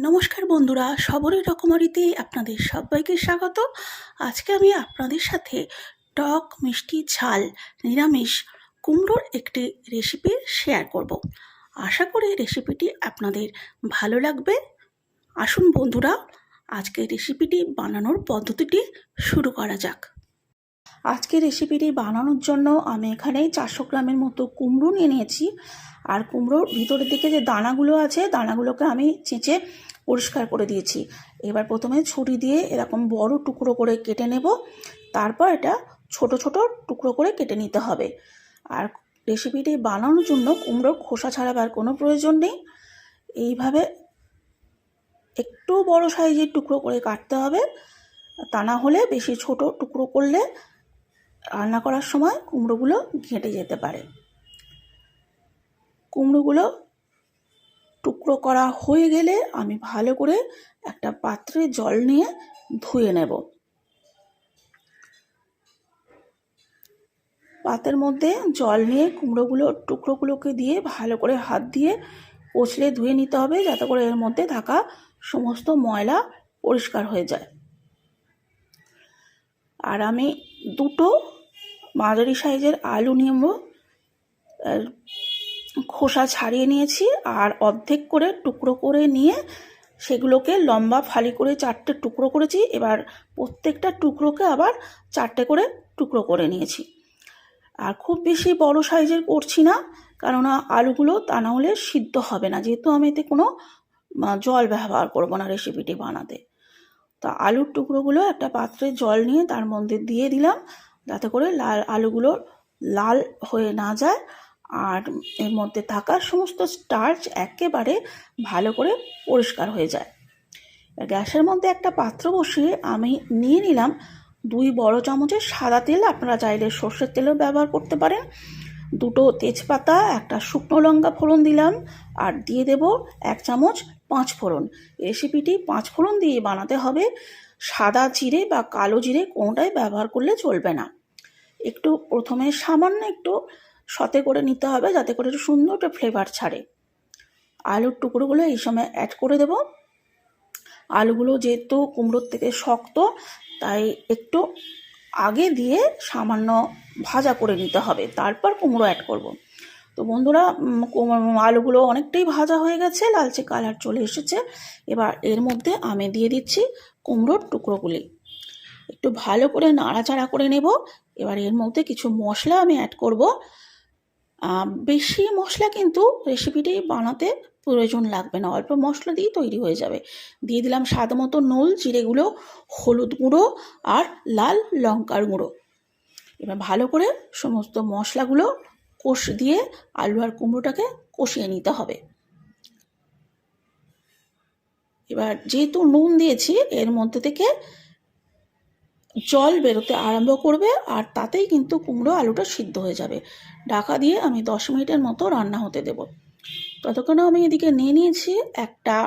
নমস্কার বন্ধুরা, সবরই রকমারিতে আপনাদের সবাইকে স্বাগত। আজকে আমি আপনাদের সাথে টক মিষ্টি ঝাল নিরামিষ কুমড়োর একটি রেসিপি শেয়ার করব। আশা করি রেসিপিটি আপনাদের ভালো লাগবে। আসুন বন্ধুরা, আজকে রেসিপিটি বানানোর পদ্ধতিটি শুরু করা যাক। আজকে রেসিপিটি বানানোর জন্য আমি এখানে 400 গ্রামের মতো কুমড়ো নিয়ে নিয়েছি। আর কুমড়োর ভিতরের দিকে যে দানাগুলো আছে, দানাগুলোকে আমি চেঁচে পরিষ্কার করে দিয়েছি। এবার প্রথমে ছুরি দিয়ে এরকম বড় টুকরো করে কেটে নেব, তারপর এটা ছোট ছোট টুকরো করে কেটে নিতে হবে। আর রেসিপিটি বানানোর জন্য কুমড়োর খোসা ছাড়াবার কোনো প্রয়োজন নেই। এইভাবে একটু বড় সাইজের টুকরো করে কাটতে হবে, তা না হলে বেশি ছোট টুকরো করলে রান্না করার সময় কুমড়োগুলো ঘেঁটে যেতে পারে। কুমড়োগুলো টুকরো করা হয়ে গেলে আমি ভালো করে একটা পাত্রে জল নিয়ে ধুয়ে নেব। পাত্রের মধ্যে জল নিয়ে টুকরোগুলোকে দিয়ে ভালো করে হাত দিয়ে কচলে ধুয়ে নিতে হবে, যাতে করে এর মধ্যে থাকা সমস্ত ময়লা পরিষ্কার হয়ে যায়। আর আমি দুটো মাঝারি সাইজের আলু নেব, খোসা ছাড়িয়ে নিয়েছি। আর অর্ধেক করে টুকরো করে নিয়ে সেগুলোকে লম্বা ফালি করে 4টে টুকরো করেছি। এবার প্রত্যেকটা টুকরোকে আবার 4টে করে টুকরো করে নিয়েছি। আর খুব বেশি বড় সাইজের করছি না, কেননা আলুগুলো তা না হলে সিদ্ধ হবে না, যেহেতু আমি এতে কোনো জল ব্যবহার করব না রেসিপিটি বানাতে। তো আলুর টুকরোগুলো একটা পাত্রে জল নিয়ে তার মধ্যে দিয়ে দিলাম, যাতে করে আলুগুলো লাল হয়ে না যায় আর এর মধ্যে থাকা সমস্ত স্টার্চ একেবারে ভালো করে পরিষ্কার হয়ে যায়। গ্যাসের মধ্যে একটা পাত্র বসিয়ে আমি নিয়ে নিলাম 2 বড় চামচের সাদা তেল। আপনারা চাইলে সর্ষের তেলও ব্যবহার করতে পারেন। 2টো তেজপাতা, একটা শুকনো লঙ্কা ফোড়ন দিলাম, আর দিয়ে দেব 1 চামচ 5 ফোড়ন। রেসিপিটি 5 ফোড়ন দিয়ে বানাতে হবে, সাদা জিরে বা কালো জিরে কোনোটাই ব্যবহার করলে চলবে না। একটু প্রথমে সামান্য একটু সতে করে নিতে হবে, যাতে করে একটু সুন্দর একটা ফ্লেভার ছাড়ে। আলুর টুকরোগুলো এই সময় অ্যাড করে দেব। আলুগুলো যেহেতু কুমড়োর থেকে শক্ত, তাই একটু আগে দিয়ে সামান্য ভাজা করে নিতে হবে, তারপর কুমড়ো অ্যাড করব। তো বন্ধুরা, আলুগুলো অনেকটাই ভাজা হয়ে গেছে, লালচে কালার চলে এসেছে। এবার এর মধ্যে আমি দিয়ে দিচ্ছি কুমড়োর টুকরোগুলি, একটু ভালো করে নাড়াচাড়া করে নেব। এবার এর মধ্যে কিছু মশলা আমি অ্যাড করব। বেশি মশলা কিন্তু রেসিপিটি বানাতে প্রয়োজন লাগবে না, অল্প মশলা দিয়ে তৈরি হয়ে যাবে। দিয়ে দিলাম স্বাদ মতো নুন, জিরে গুঁড়ো, হলুদ গুঁড়ো আর লাল লঙ্কার গুঁড়ো। এবার ভালো করে সমস্ত মশলাগুলো দিয়ে আলু আর কুমড়োটাকে কষিয়ে নিতে হবে। এবার যেহেতু নুন দিয়েছি, এর মধ্যে থেকে জল বেরোতে আরম্ভ করবে, আর তাতেই কিন্তু কুমড়ো আলুটা সিদ্ধ হয়ে যাবে। ঢাকা দিয়ে আমি 10 মিনিটের মতো রান্না হতে দেব। ততক্ষণে আমি এদিকে নিয়ে নিয়েছি একটা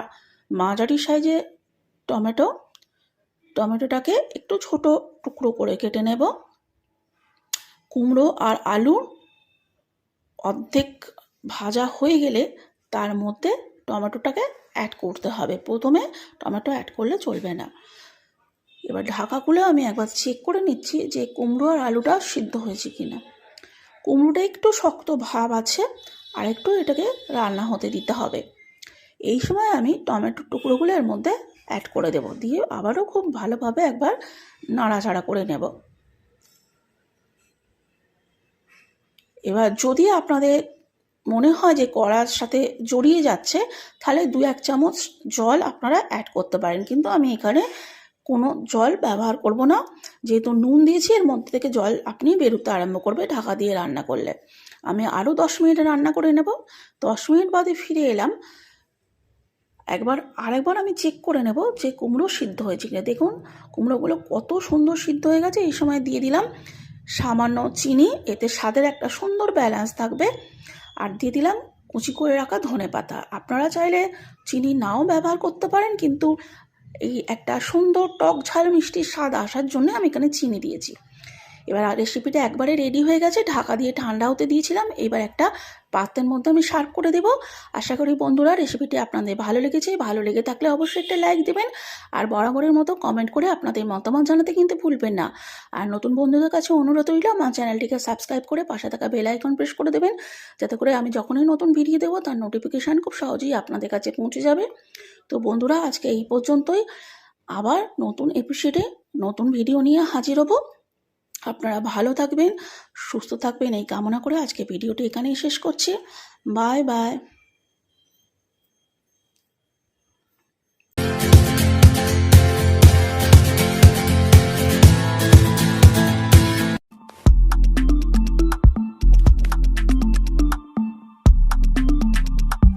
মাঝারি সাইজের টমেটোটাকে একটু ছোট টুকরো করে কেটে নেব। কুমড়ো আর আলু অর্ধেক ভাজা হয়ে গেলে তার মধ্যে টমেটোটাকে অ্যাড করতে হবে। প্রথমে টমেটো অ্যাড করলে চলবে না। এবার ঢাকা খুলে আমি একবার চেক করে নিচ্ছি যে কুমড়ো আর আলুটা সিদ্ধ হয়েছে কিনা। কুমড়োটা একটু শক্ত ভাব আছে, আর একটু এটাকে রান্না হতে দিতে হবে। এই সময় আমি টমেটোর টুকরোগুলো এর মধ্যে অ্যাড করে দেব, দিয়ে আবারও খুব ভালোভাবে একবার নাড়াচাড়া করে নেব। এবার যদি আপনাদের মনে হয় যে কড়ার সাথে জড়িয়ে যাচ্ছে, তাহলে 2-1 চামচ জল আপনারা অ্যাড করতে পারেন, কিন্তু আমি এখানে কোনো জল ব্যবহার করব না। যেহেতু নুন দিয়েছি, এর মধ্যে থেকে জল আপনি বেরোতে আরম্ভ করবে ঢাকা দিয়ে রান্না করলে। আমি আরও 10 মিনিট রান্না করে নেব। 10 মিনিট বাদে ফিরে এলাম। আরেকবার আমি চেক করে নেব যে কুমড়ো সিদ্ধ হয়েছে কিনা। দেখুন কুমড়োগুলো কত সুন্দর সিদ্ধ হয়ে গেছে। এই সময় দিয়ে দিলাম সামান্য চিনি, এতে স্বাদের একটা সুন্দর ব্যালেন্স থাকবে। আর দিয়ে দিলাম কুচি করে রাখা ধনেপাতা। আপনারা চাইলে চিনি নাও ব্যবহার করতে পারেন, কিন্তু এই একটা সুন্দর টক ঝাল মিষ্টির স্বাদ আসার জন্য আমি এখানে চিনি দিয়েছি। এবার রেসিপিটা একবারে রেডি হয়ে গেছে, ঢাকা দিয়ে ঠান্ডা হতে দিয়েছিলাম। এবার একটা পাত্রের মধ্যে আমি সার্ভ করে দেবো। আশা করি বন্ধুরা রেসিপিটি আপনাদের ভালো লেগেছে। ভালো লেগে থাকলে অবশ্যই একটা লাইক দেবেন, আর বরাবরের মতো কমেন্ট করে আপনাদের মতামত জানাতে কিন্তু ভুলবেন না। আর নতুন বন্ধুদের কাছে অনুরোধ রইল, আমার চ্যানেলটিকে সাবস্ক্রাইব করে পাশে থাকা বেল আইকন প্রেস করে দেবেন, যাতে করে আমি যখনই নতুন ভিডিও দেবো তার নোটিফিকেশান খুব সহজেই আপনাদের কাছে পৌঁছে যাবে। তো বন্ধুরা আজকে এই পর্যন্তই, আবার নতুন এপিসোডে নতুন ভিডিও নিয়ে হাজির হব। আপনারা ভালো থাকবেন, সুস্থ থাকবেন এই কামনা করে আজকে ভিডিওটি এখানেই শেষ করছি। Bye bye.